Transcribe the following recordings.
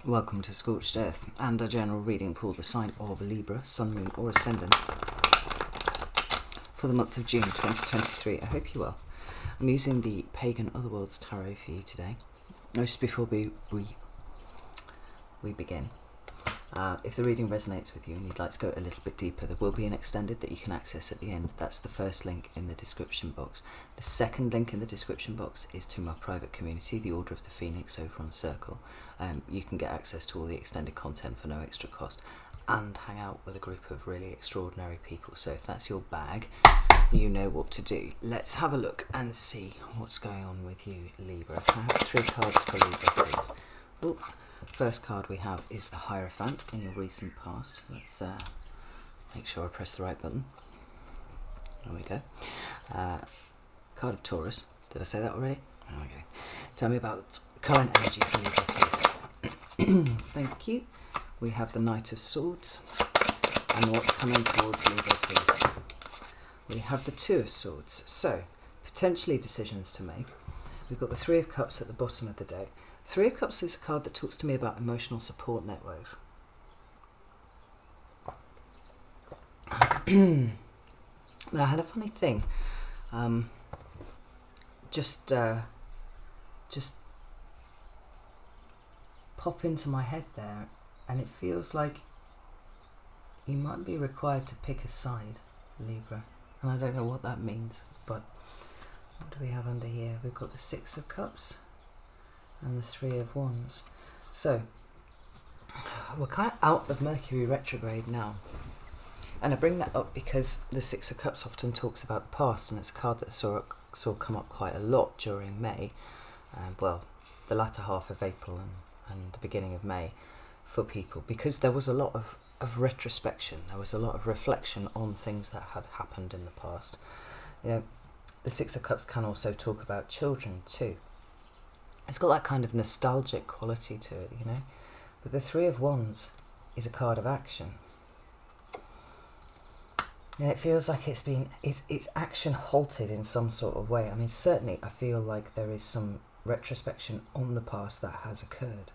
Welcome to Scorched Earth and a general reading for the sign of Libra, Sun, Moon or Ascendant for the month of June 2023. I hope you're well. I'm using the Pagan Otherworlds Tarot for you today. Just before we begin, if the reading resonates with you and you'd like to go a little bit deeper, there will be an extended that you can access at the end. That's the first link in the description box. The second link in the description box is to my private community, the Order of the Phoenix, over on Circle. You can get access to all the extended content for no extra cost and hang out with a group of really extraordinary people. So if that's your bag, you know what to do. Let's have a look and see what's going on with you, Libra. Can I have 3 cards for Libra, please? Ooh. First card we have is the Hierophant in your recent past. Let's make sure I press the right button. There we go. Card of Taurus. Did I say that already? There we go. Tell me about current energy for Libra, please. Thank you. We have the Knight of Swords. And what's coming towards Libra, please? We have the Two of Swords. So, potentially decisions to make. We've got the Three of Cups at the bottom of the deck. Three of Cups is a card that talks to me about emotional support networks. But I had a funny thing just pop into my head there, and it feels like you might be required to pick a side, Libra, and I don't know what that means. But what do we have under here? We've got the Six of Cups and the Three of Wands. So we're kind of out of Mercury retrograde now, and I bring that up because the Six of Cups often talks about the past, and it's a card that I saw come up quite a lot during May, well, the latter half of April and the beginning of May for people, because there was a lot of retrospection. There was a lot of reflection on things that had happened in the past. You know, the Six of Cups can also talk about children too. It's got that kind of nostalgic quality to it, you know. But the Three of Wands is a card of action. And it feels like it's action halted in some sort of way. I mean, certainly I feel like there is some retrospection on the past that has occurred.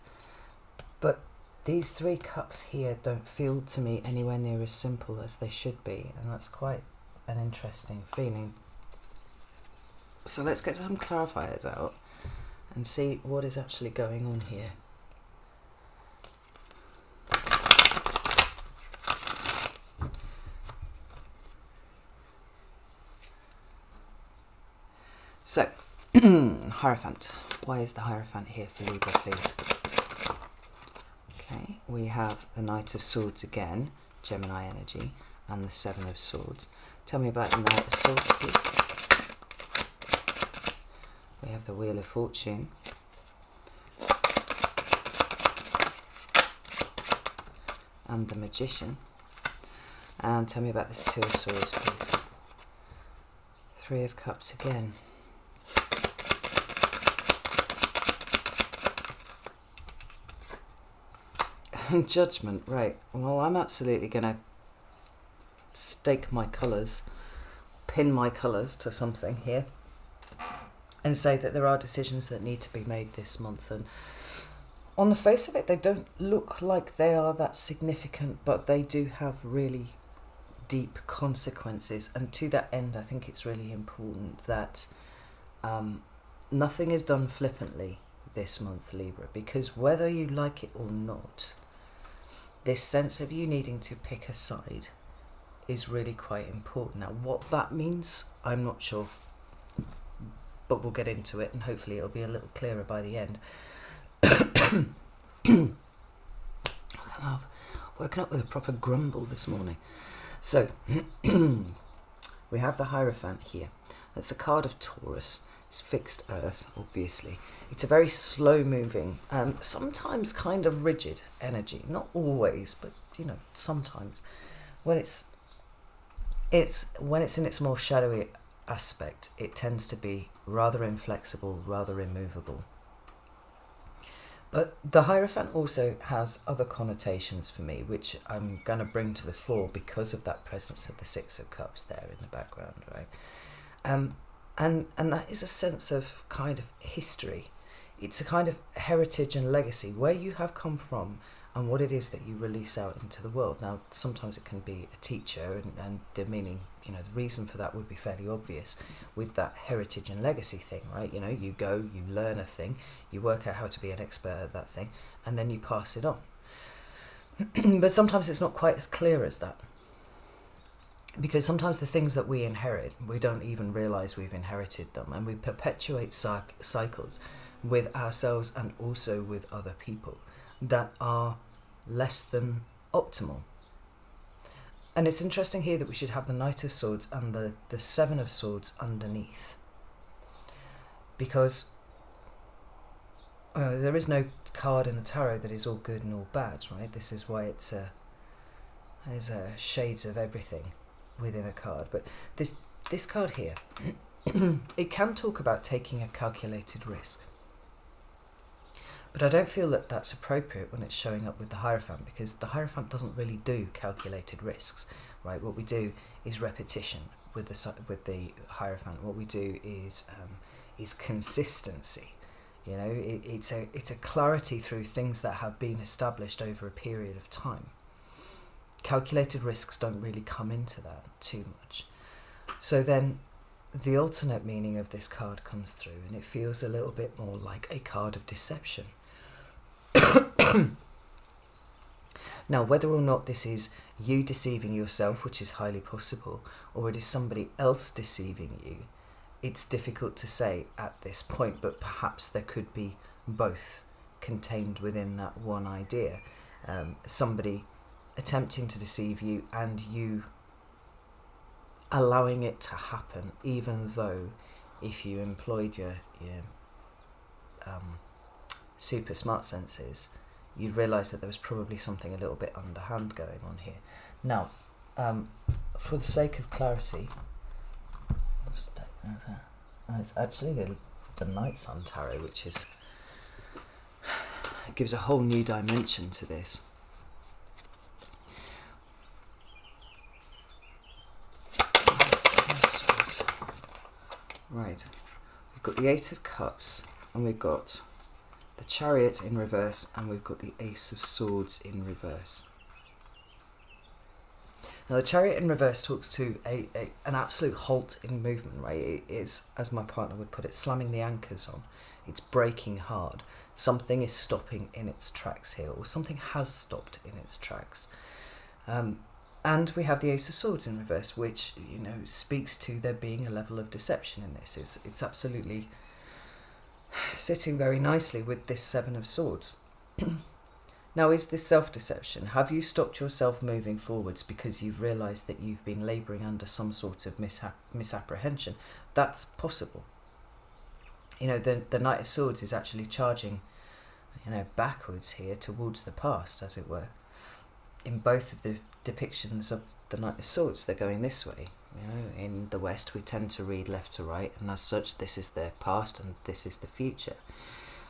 But these 3 cups here don't feel to me anywhere near as simple as they should be. And that's quite an interesting feeling. So let's get some clarifiers out and see what is actually going on here. So, Hierophant. Why is the Hierophant here for Libra, please? Okay, we have the Knight of Swords again, Gemini energy, and the Seven of Swords. Tell me about the Knight of Swords, please. We have the Wheel of Fortune. And the Magician. And tell me about this Two of Swords, please. Three of Cups again. Judgment, right. Well, I'm absolutely going to stake my colours, pin my colours to something here, and say that there are decisions that need to be made this month. And on the face of it, they don't look like they are that significant, but they do have really deep consequences. And to that end, I think it's really important that nothing is done flippantly this month, Libra, because whether you like it or not, this sense of you needing to pick a side is really quite important. Now, what that means, I'm not sure, but we'll get into it and hopefully it'll be a little clearer by the end. I've woken up with a proper grumble this morning. So, we have the Hierophant here. That's a card of Taurus. It's fixed earth, obviously. It's a very slow-moving, sometimes kind of rigid energy. Not always, but you know, sometimes. When it's in its more shadowy aspect, it tends to be rather inflexible, rather immovable. But the Hierophant also has other connotations for me, which I'm going to bring to the fore because of that presence of the Six of Cups there in the background, right? And that is a sense of kind of history. it's a kind of heritage and legacy, where you have come from and what it is that you release out into the world. Now, sometimes it can be a teacher, and the meaning, the reason for that would be fairly obvious with that heritage and legacy thing, right? You go, you learn a thing, you work out how to be an expert at that thing, and then you pass it on. But sometimes it's not quite as clear as that. Because sometimes the things that we inherit, we don't even realise we've inherited them, and we perpetuate cycles with ourselves and also with other people that are less than optimal. And it's interesting here that we should have the Knight of Swords and the Seven of Swords underneath. Because there is no card in the tarot that is all good and all bad, right? This is why there's shades of everything within a card. But this card here, it can talk about taking a calculated risk. But I don't feel that that's appropriate when it's showing up with the Hierophant, because the Hierophant doesn't really do calculated risks, right? What we do is repetition with the Hierophant. What we do is consistency. It's a clarity through things that have been established over a period of time. Calculated risks don't really come into that too much. So then the alternate meaning of this card comes through, and it feels a little bit more like a card of deception. Now, whether or not this is you deceiving yourself, which is highly possible, or it is somebody else deceiving you, it's difficult to say at this point, but perhaps there could be both contained within that one idea. Somebody attempting to deceive you and you allowing it to happen, even though if you employed your super smart senses, you'd realise that there was probably something a little bit underhand going on here. Now, for the sake of clarity, it's actually the Night Sun Tarot, which gives a whole new dimension to this. Right, we've got the Eight of Cups, and we've got the Chariot in reverse, and we've got the Ace of Swords in reverse. Now, the Chariot in reverse talks to an absolute halt in movement, right? It is, as my partner would put it, slamming the anchors on. It's braking hard. Something is stopping in its tracks here, or something has stopped in its tracks. And we have the Ace of Swords in reverse, which, speaks to there being a level of deception in this. It's absolutely sitting very nicely with this Seven of Swords. Now, is this self-deception? Have you stopped yourself moving forwards because you've realised that you've been labouring under some sort of misapprehension? That's possible. The Knight of Swords is actually charging, backwards here towards the past, as it were. In both of the depictions of the Knight of Swords, they're going this way. In the West, we tend to read left to right, and as such, this is the past and this is the future.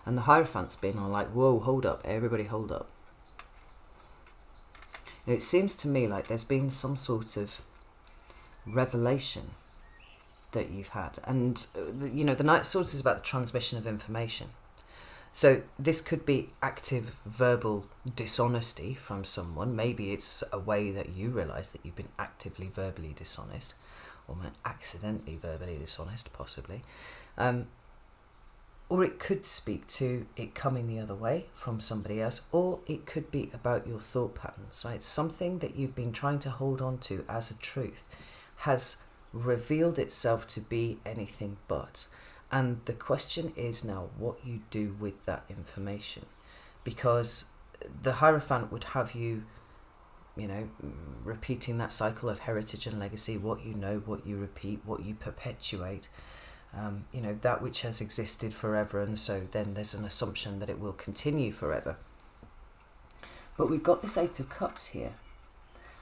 And the Hierophant's been on like, whoa, hold up, everybody hold up. It seems to me like there's been some sort of revelation that you've had. And, the Knight of Swords is about the transmission of information. So this could be active verbal dishonesty from someone. Maybe it's a way that you realise that you've been actively verbally dishonest, or accidentally verbally dishonest, possibly. Or it could speak to it coming the other way from somebody else, or it could be about your thought patterns, right? Something that you've been trying to hold on to as a truth has revealed itself to be anything but. And the question is now what you do with that information. Because the Hierophant would have you, repeating that cycle of heritage and legacy, what you know, what you repeat, what you perpetuate, that which has existed forever, and so then there's an assumption that it will continue forever. But we've got this Eight of Cups here,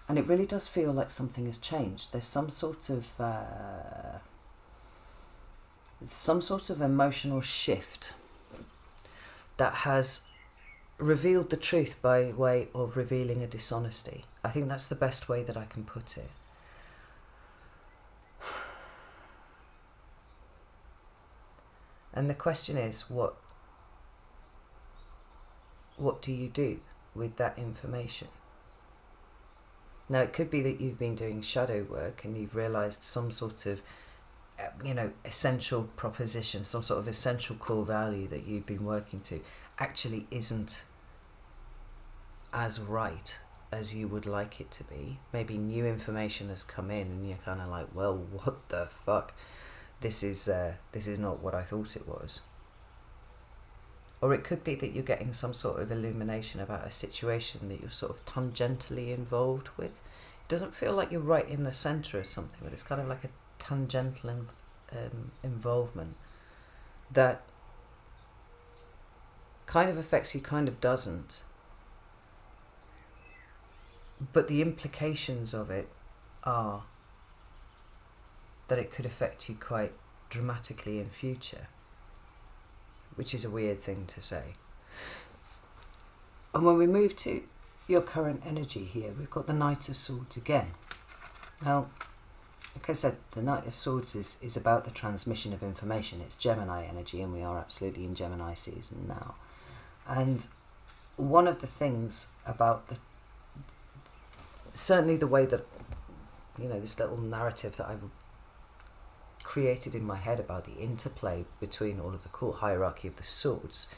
and it really does feel like something has changed. There's some sort of emotional shift that has revealed the truth by way of revealing a dishonesty. I think that's the best way that I can put it. And the question is, what what do you do with that information? Now, it could be that you've been doing shadow work and you've realised some sort of, essential proposition, some sort of essential core value that you've been working to actually isn't as right as you would like it to be. Maybe new information has come in and you're kind of like, well, what the fuck? This is not what I thought it was. Or it could be that you're getting some sort of illumination about a situation that you're sort of tangentially involved with. It doesn't feel like you're right in the centre of something, but it's kind of like a tangential involvement that kind of affects you, kind of doesn't. But the implications of it are that it could affect you quite dramatically in future, which is a weird thing to say. And when we move to your current energy here, we've got the Knight of Swords again. Now, like I said, the Knight of Swords is about the transmission of information. It's Gemini energy, and we are absolutely in Gemini season now. And one of the things about certainly the way that, this little narrative that I've created in my head about the interplay between all of the court hierarchy of the swords,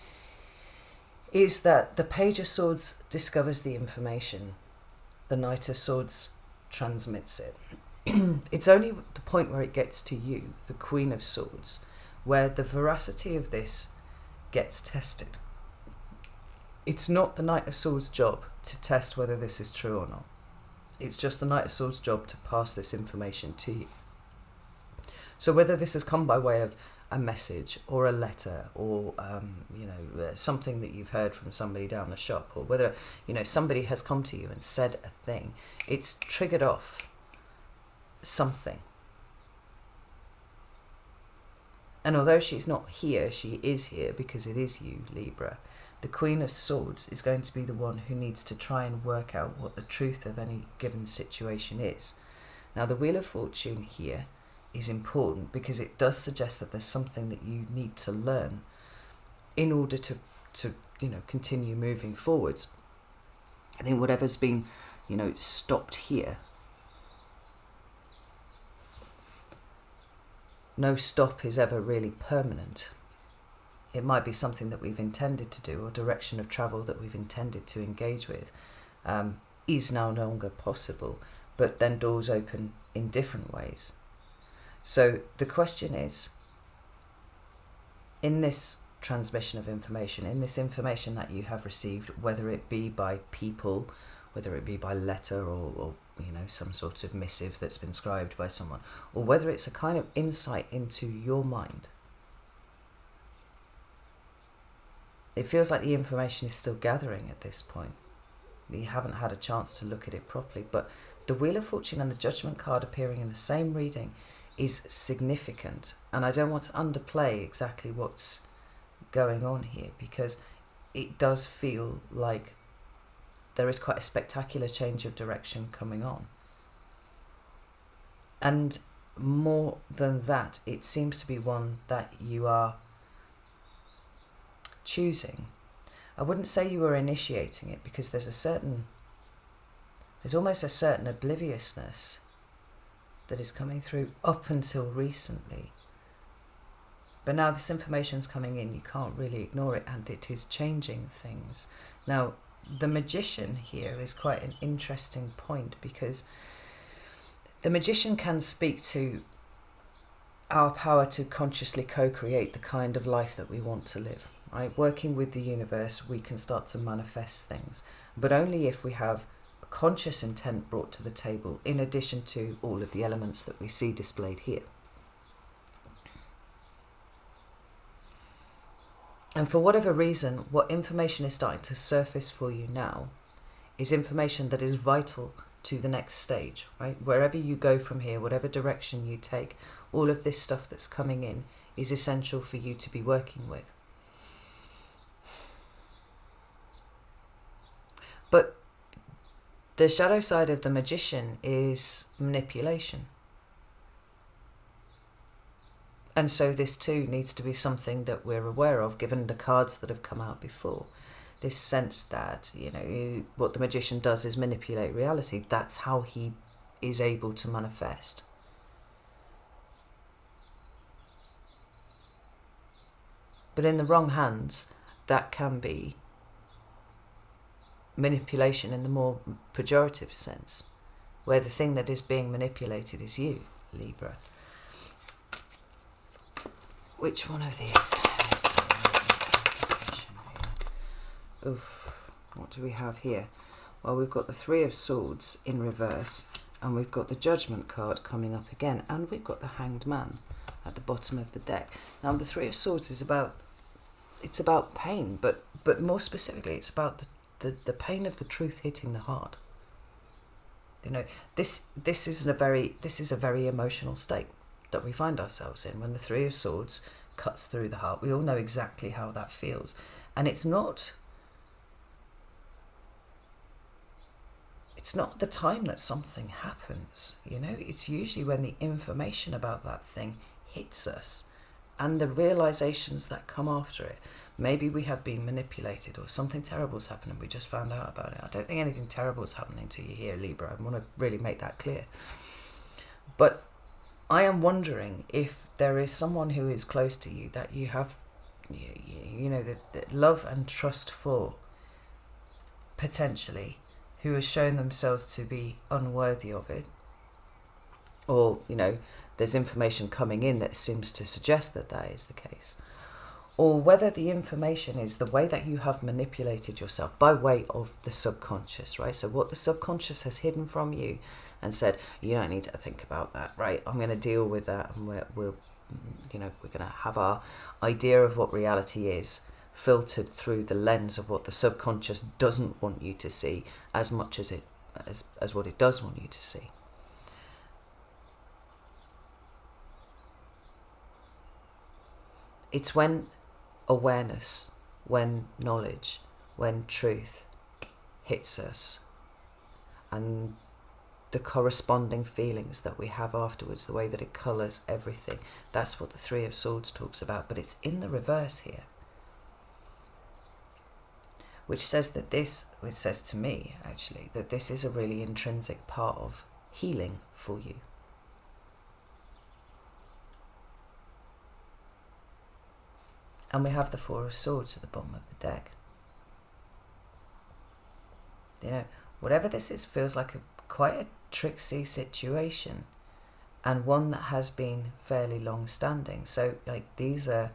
is that the Page of Swords discovers the information, the Knight of Swords transmits it. It's only the point where it gets to you, the Queen of Swords, where the veracity of this gets tested. It's not the Knight of Swords' job to test whether this is true or not. It's just the Knight of Swords' job to pass this information to you. So whether this has come by way of a message or a letter or, something that you've heard from somebody down the shop, or whether, somebody has come to you and said a thing, it's triggered off something. And although she's not here, she is here because it is you, Libra. The Queen of Swords is going to be the one who needs to try and work out what the truth of any given situation is. Now, the Wheel of Fortune here is important because it does suggest that there's something that you need to learn in order to continue moving forwards. I think whatever's been, stopped here, no stop is ever really permanent. It might be something that we've intended to do, or direction of travel that we've intended to engage with, is now no longer possible, but then doors open in different ways. So the question is, in this transmission of information, in this information that you have received, whether it be by people, whether it be by letter or some sort of missive that's been scribed by someone, or whether it's a kind of insight into your mind, it feels like the information is still gathering at this point. You haven't had a chance to look at it properly, but the Wheel of Fortune and the Judgment card appearing in the same reading is significant, and I don't want to underplay exactly what's going on here, because it does feel like there is quite a spectacular change of direction coming on. And more than that, it seems to be one that you are choosing. I wouldn't say you were initiating it, because there's almost a certain obliviousness that is coming through up until recently. But now this information's coming in, you can't really ignore it, and it is changing things. Now, the Magician here is quite an interesting point, because the Magician can speak to our power to consciously co-create the kind of life that we want to live. Right? Working with the universe, we can start to manifest things, but only if we have a conscious intent brought to the table, in addition to all of the elements that we see displayed here. And for whatever reason, what information is starting to surface for you now is information that is vital to the next stage, right? Wherever you go from here, whatever direction you take, all of this stuff that's coming in is essential for you to be working with. But the shadow side of the Magician is manipulation. And so this too needs to be something that we're aware of, given the cards that have come out before. this sense that, what the magician does is manipulate reality. That's how he is able to manifest. But in the wrong hands, that can be manipulation in the more pejorative sense, where the thing that is being manipulated is you, Libra. Which one of these is the discussion here? Oof, what do we have here? Well, we've got the Three of Swords in reverse, and we've got the Judgment card coming up again, and we've got the Hanged Man at the bottom of the deck. Now, the Three of Swords is about pain, but more specifically, it's about the pain of the truth hitting the heart. This is a very emotional state that we find ourselves in when the Three of Swords cuts through the heart. We all know exactly how that feels, and it's not the time that something happens. It's usually when the information about that thing hits us, and the realizations that come after it. Maybe we have been manipulated, or something terrible's happened and we just found out about it. I don't think anything terrible is happening to you here, Libra. I want to really make that clear. But I am wondering if there is someone who is close to you that you have, that love and trust for, potentially, who has shown themselves to be unworthy of it. Or, there's information coming in that seems to suggest that is the case. Or whether the information is the way that you have manipulated yourself by way of the subconscious, right? So what the subconscious has hidden from you and said, you don't need to think about that, right? I'm going to deal with that, and we're going to have our idea of what reality is filtered through the lens of what the subconscious doesn't want you to see as much as what it does want you to see. It's when awareness, when knowledge, when truth hits us, and the corresponding feelings that we have afterwards, the way that it colours everything. That's what the Three of Swords talks about, but it's in the reverse here. Which says to me, actually, that this is a really intrinsic part of healing for you. And we have the Four of Swords at the bottom of the deck. Whatever this is feels like quite a tricksy situation, and one that has been fairly long-standing. So, these are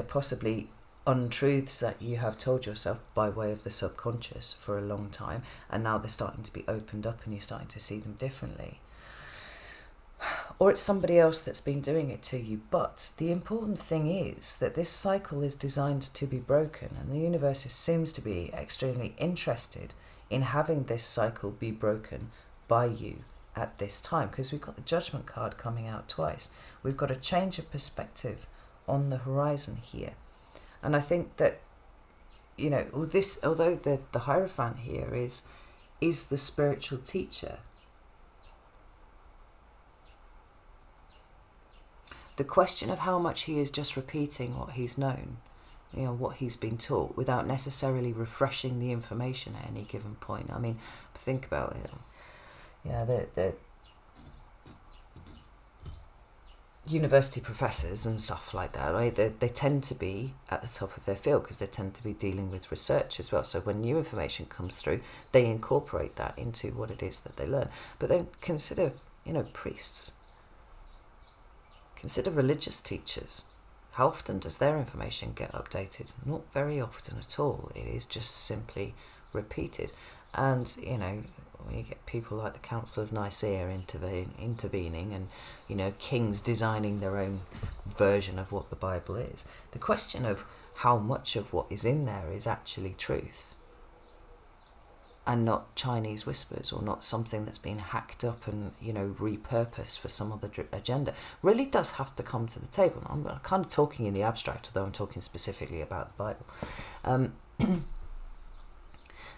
possibly untruths that you have told yourself by way of the subconscious for a long time, and now they're starting to be opened up and you're starting to see them differently. Or it's somebody else that's been doing it to you. But the important thing is that this cycle is designed to be broken, and the universe seems to be extremely interested in having this cycle be broken by you at this time, because we've got the Judgment card coming out twice. We've got a change of perspective on the horizon here. And I think that, although the Hierophant here is the spiritual teacher, the question of how much he is just repeating what he's known, what he's been taught, without necessarily refreshing the information at any given point. I mean, think about it. The university professors and stuff like that, right? They tend to be at the top of their field because they tend to be dealing with research as well. So when new information comes through, they incorporate that into what it is that they learn. But then consider, priests. Consider religious teachers. How often does their information get updated? Not very often at all. It is just simply repeated. And, when you get people like the Council of Nicaea intervening and, kings designing their own version of what the Bible is, the question of how much of what is in there is actually truth and not Chinese whispers, or not something that's been hacked up and, repurposed for some other agenda, really does have to come to the table. I'm kind of talking in the abstract, although I'm talking specifically about the Bible.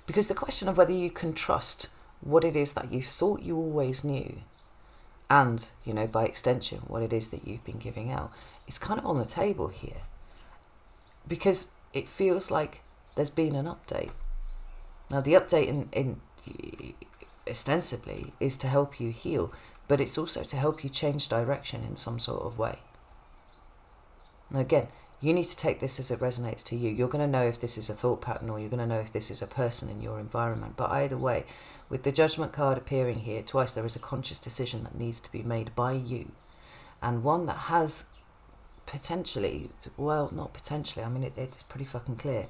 Because the question of whether you can trust what it is that you thought you always knew, and, by extension, what it is that you've been giving out, is kind of on the table here. Because it feels like there's been an update. Now, the update in ostensibly is to help you heal, but it's also to help you change direction in some sort of way. Now, again, you need to take this as it resonates to you. You're going to know if this is a thought pattern or you're going to know if this is a person in your environment. But either way, with the Judgment card appearing here twice, there is a conscious decision that needs to be made by you. And one that has potentially, well, not potentially, I mean, it's pretty fucking clear.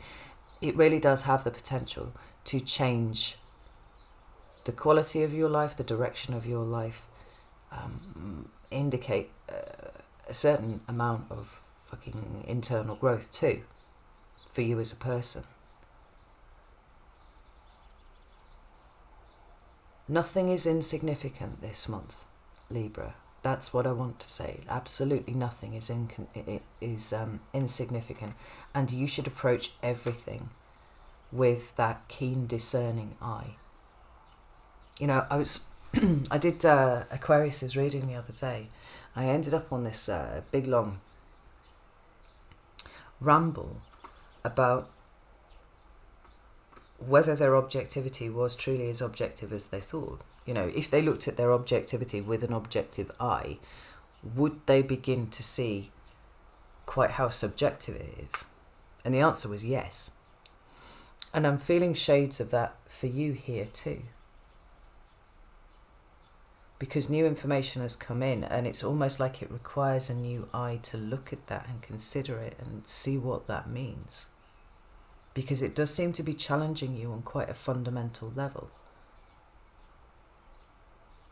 It really does have the potential to change the quality of your life, the direction of your life, indicate a certain amount of fucking internal growth too, for you as a person. Nothing is insignificant this month, Libra. That's what I want to say. Absolutely nothing is insignificant, and you should approach everything with that keen, discerning eye. You know, I did Aquarius's reading the other day. I ended up on this big long ramble about whether their objectivity was truly as objective as they thought. You know, if they looked at their objectivity with an objective eye, would they begin to see quite how subjective it is? And the answer was yes. And I'm feeling shades of that for you here too. Because new information has come in, and it's almost like it requires a new eye to look at that and consider it and see what that means. Because it does seem to be challenging you on quite a fundamental level.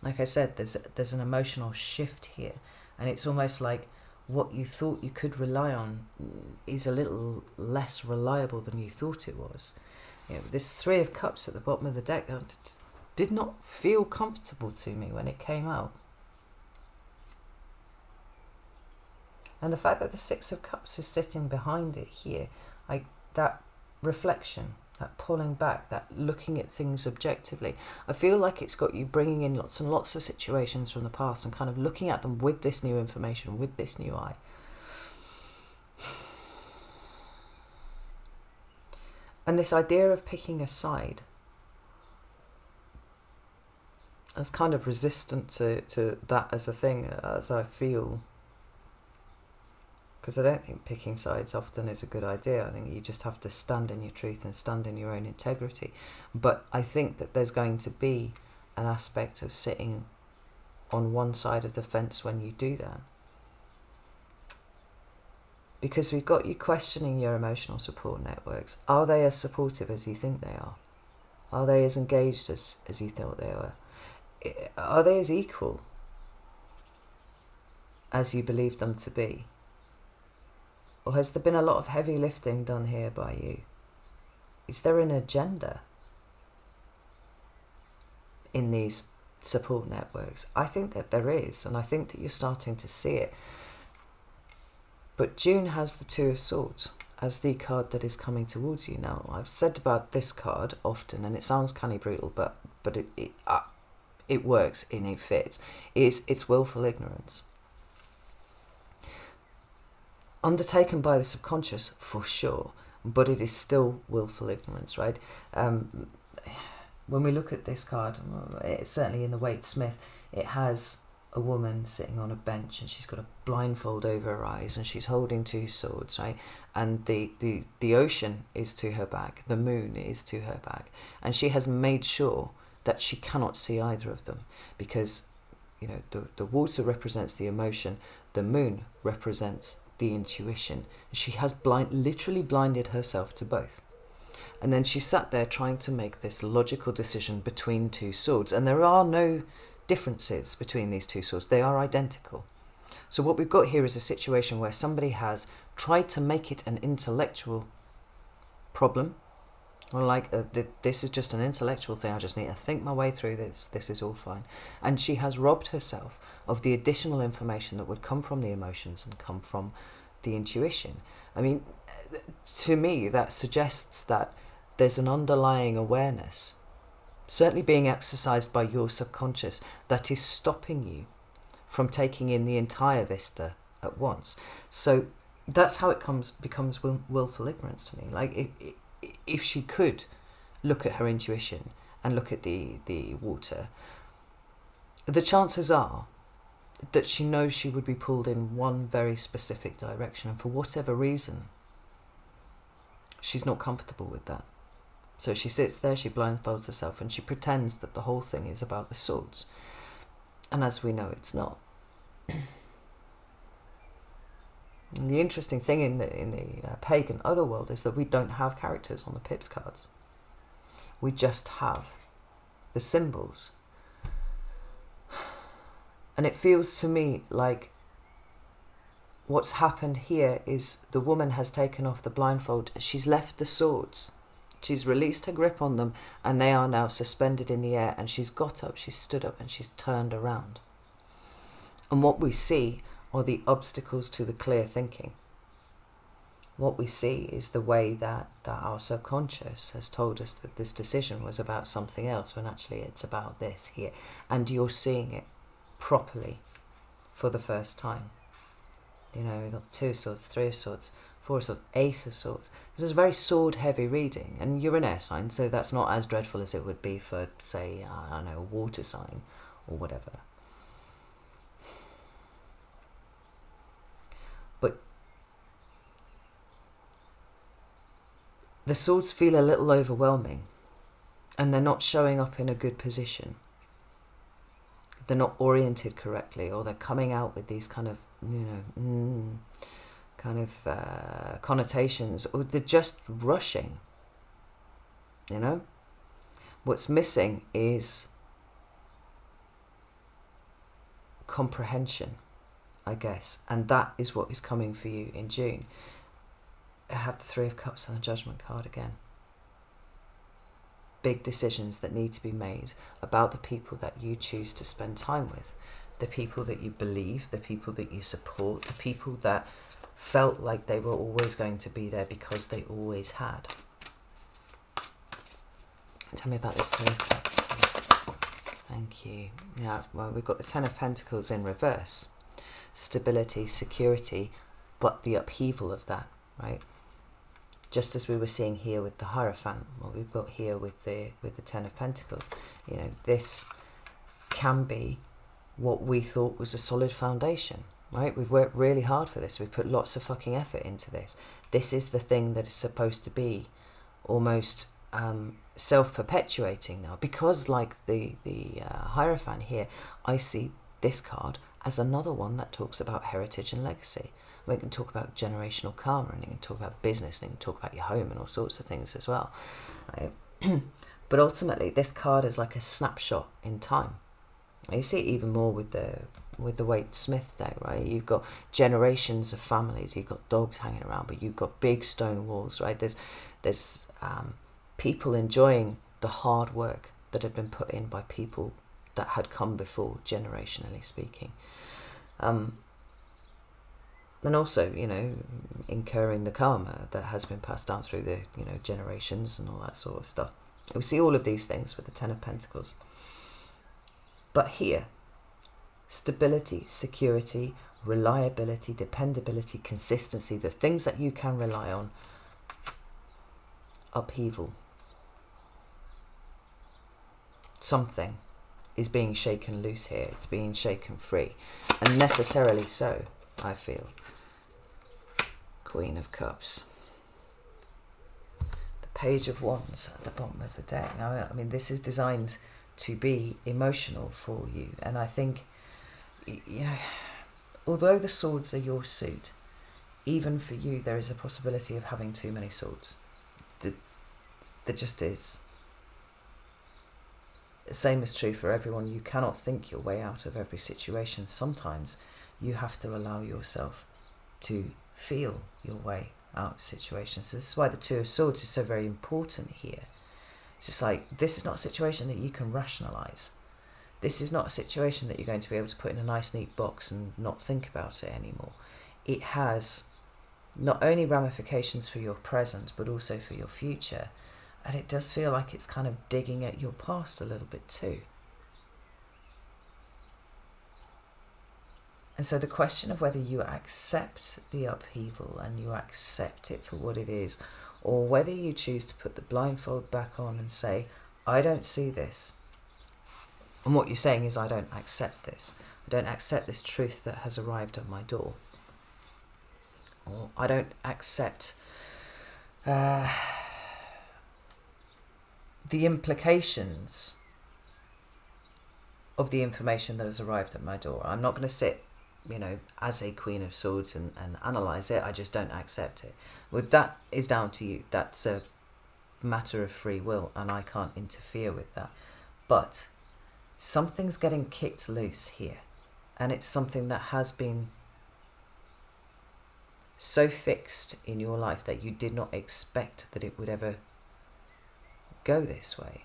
Like I said, there's an emotional shift here, and it's almost like what you thought you could rely on is a little less reliable than you thought it was. You know, this Three of Cups at the bottom of the deck did not feel comfortable to me when it came out. And the fact that the Six of Cups is sitting behind it here, like that reflection, that pulling back, that looking at things objectively, I feel like it's got you bringing in lots and lots of situations from the past and kind of looking at them with this new information, with this new eye. And this idea of picking a side, as kind of resistant to that as a thing, as I feel. Because I don't think picking sides often is a good idea. I think you just have to stand in your truth and stand in your own integrity. But I think that there's going to be an aspect of sitting on one side of the fence when you do that. Because we've got you questioning your emotional support networks. Are they as supportive as you think they are? Are they as engaged as you thought they were? Are they as equal as you believe them to be? Or has there been a lot of heavy lifting done here by you? Is there an agenda in these support networks? I think that there is, and I think that you're starting to see it. But June has the Two of Swords as the card that is coming towards you. Now, I've said about this card often, and it sounds kind of brutal, but it works and it fits. It's willful ignorance. Undertaken by the subconscious, for sure, but it is still willful ignorance, right? When we look at this card, it's certainly in the Waite Smith, it has a woman sitting on a bench and she's got a blindfold over her eyes and she's holding two swords, right? And the ocean is to her back, the moon is to her back, and she has made sure that she cannot see either of them because, you know, the water represents the emotion, the moon represents the intuition. She has literally blinded herself to both. And then she sat there trying to make this logical decision between two swords, and there are no differences between these two swords. They are identical. So what we've got here is a situation where somebody has tried to make it an intellectual problem, or like this is just an intellectual thing, I just need to think my way through this is all fine. And she has robbed herself of the additional information that would come from the emotions and come from the intuition. I mean, to me that suggests that there's an underlying awareness, certainly being exercised by your subconscious, that is stopping you from taking in the entire vista at once. So that's how it becomes willful ignorance to me. Like if she could look at her intuition and look at the water, the chances are that she knows she would be pulled in one very specific direction, and for whatever reason, she's not comfortable with that. So she sits there, she blindfolds herself, and she pretends that the whole thing is about the swords. And as we know, it's not. And the interesting thing in the pagan otherworld is that we don't have characters on the pips cards. We just have the symbols. And it feels to me like what's happened here is the woman has taken off the blindfold. She's left the swords. She's released her grip on them, and they are now suspended in the air, and she's got up, she's stood up, and she's turned around. And what we see are the obstacles to the clear thinking. What we see is the way that our subconscious has told us that this decision was about something else, when actually it's about this here. And you're seeing it properly for the first time. You know, we've got 2 of swords, 3 of swords, 4 of swords, Ace of swords. This is a very sword-heavy reading, and you're an air sign, so that's not as dreadful as it would be for, say, I don't know, a water sign or whatever. But the swords feel a little overwhelming, and they're not showing up in a good position. They're not oriented correctly, or they're coming out with these kind of, connotations, or they're just rushing. You know, what's missing is comprehension, I guess, and that is what is coming for you in June. I have the 3 of Cups and the Judgment card again. Big decisions that need to be made about the people that you choose to spend time with, the people that you believe, the people that you support, the people that felt like they were always going to be there because they always had. Tell me about this 3 of Cups, please. Thank you. Yeah, well, we've got the 10 of Pentacles in reverse. Stability, security, but the upheaval of that, right? Just as we were seeing here with the Hierophant, what we've got here with the 10 of Pentacles. You know, this can be what we thought was a solid foundation, right? We've worked really hard for this. We've put lots of fucking effort into this. This is the thing that is supposed to be almost self-perpetuating now. Because like the Hierophant here, I see this card as another one that talks about heritage and legacy. We can talk about generational karma, and you can talk about business, and you can talk about your home and all sorts of things as well. Right? But ultimately, this card is like a snapshot in time. You see it even more with the Waite Smith deck, right? You've got generations of families, you've got dogs hanging around, but you've got big stone walls, right? There's people enjoying the hard work that had been put in by people that had come before, generationally speaking. And also, you know, incurring the karma that has been passed down through the, you know, generations and all that sort of stuff. We see all of these things with the 10 of Pentacles. But here, stability, security, reliability, dependability, consistency, the things that you can rely on. Upheaval. Something is being shaken loose here. It's being shaken free. And necessarily so, I feel. Queen of Cups. The Page of Wands at the bottom of the deck. Now, I mean, this is designed to be emotional for you. And I think, you know, although the swords are your suit, even for you, there is a possibility of having too many swords. There just is. The same is true for everyone. You cannot think your way out of every situation. Sometimes you have to allow yourself to feel your way out of situations. So this is why the 2 of Swords is so very important here. It's just like, this is not a situation that you can rationalise. This is not a situation that you're going to be able to put in a nice neat box and not think about it anymore. It has not only ramifications for your present, but also for your future. And it does feel like it's kind of digging at your past a little bit too. And so the question of whether you accept the upheaval and you accept it for what it is, or whether you choose to put the blindfold back on and say, I don't see this. And what you're saying is, I don't accept this. I don't accept this truth that has arrived at my door. Or I don't accept the implications of the information that has arrived at my door. I'm not going to sit, as a Queen of Swords and analyse it. I just don't accept it. Well, that is down to you. That's a matter of free will, and I can't interfere with that. But something's getting kicked loose here, and it's something that has been so fixed in your life that you did not expect that it would ever go this way.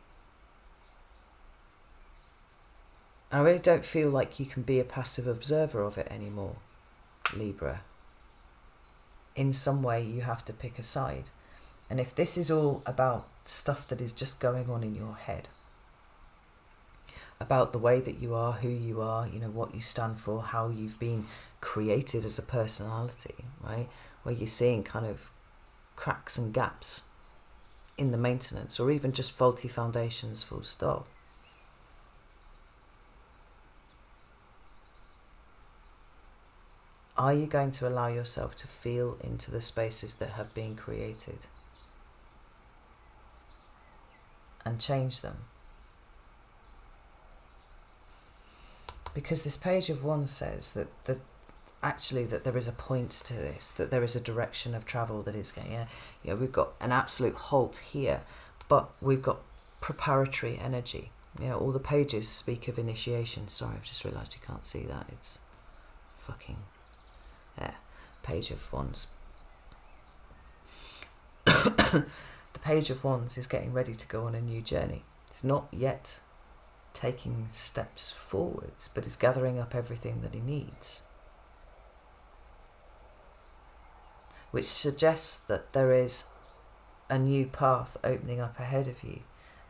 I really don't feel like you can be a passive observer of it anymore, Libra. In some way you have to pick a side. And if this is all about stuff that is just going on in your head, about the way that you are, who you are, what you stand for, how you've been created as a personality, right? Where you're seeing kind of cracks and gaps in the maintenance, or even just faulty foundations, full stop. Are you going to allow yourself to feel into the spaces that have been created and change them? Because this Page of Wands says that there is a point to this, that there is a direction of travel that is going. We've got an absolute halt here, but we've got preparatory energy. All the pages speak of initiation. Sorry, I've just realised you can't see that. It's fucking there. Page of Wands. The Page of Wands is getting ready to go on a new journey. It's not yet taking steps forwards, but is gathering up everything that he needs, which suggests that there is a new path opening up ahead of you.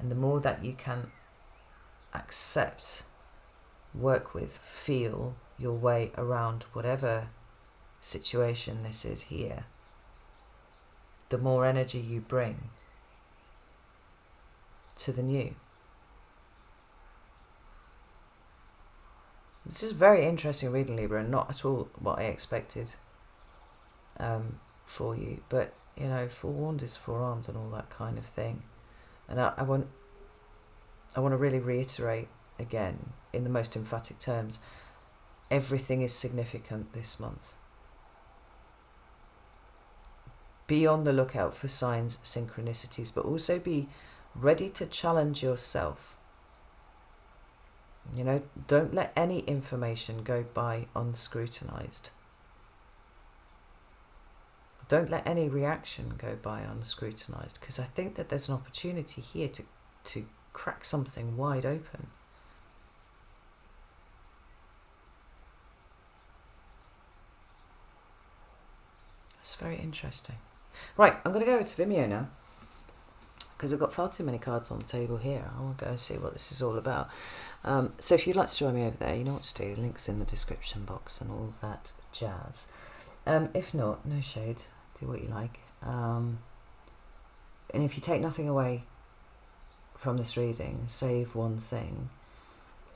And the more that you can accept, work with, feel your way around whatever situation this is here, the more energy you bring to the new. This is very interesting reading, Libra, and not at all what I expected for you. But, forewarned is forearmed and all that kind of thing. And I want to really reiterate again, in the most emphatic terms, everything is significant this month. Be on the lookout for signs, synchronicities, but also be ready to challenge yourself. Don't let any information go by unscrutinized. Don't let any reaction go by unscrutinized, because I think that there's an opportunity here to crack something wide open. It's very interesting. Right, I'm going to go over to Vimeo now, because I've got far too many cards on the table here. I want to go and see what this is all about. So if you'd like to join me over there, you know what to do. Links in the description box and all that jazz. If not, no shade. Do what you like. And if you take nothing away from this reading, save one thing,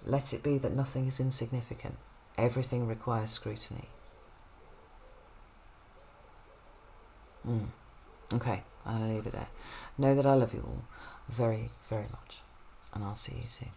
let it be that nothing is insignificant. Everything requires scrutiny. Okay, I'll leave it there. Know that I love you all very, very much, and I'll see you soon.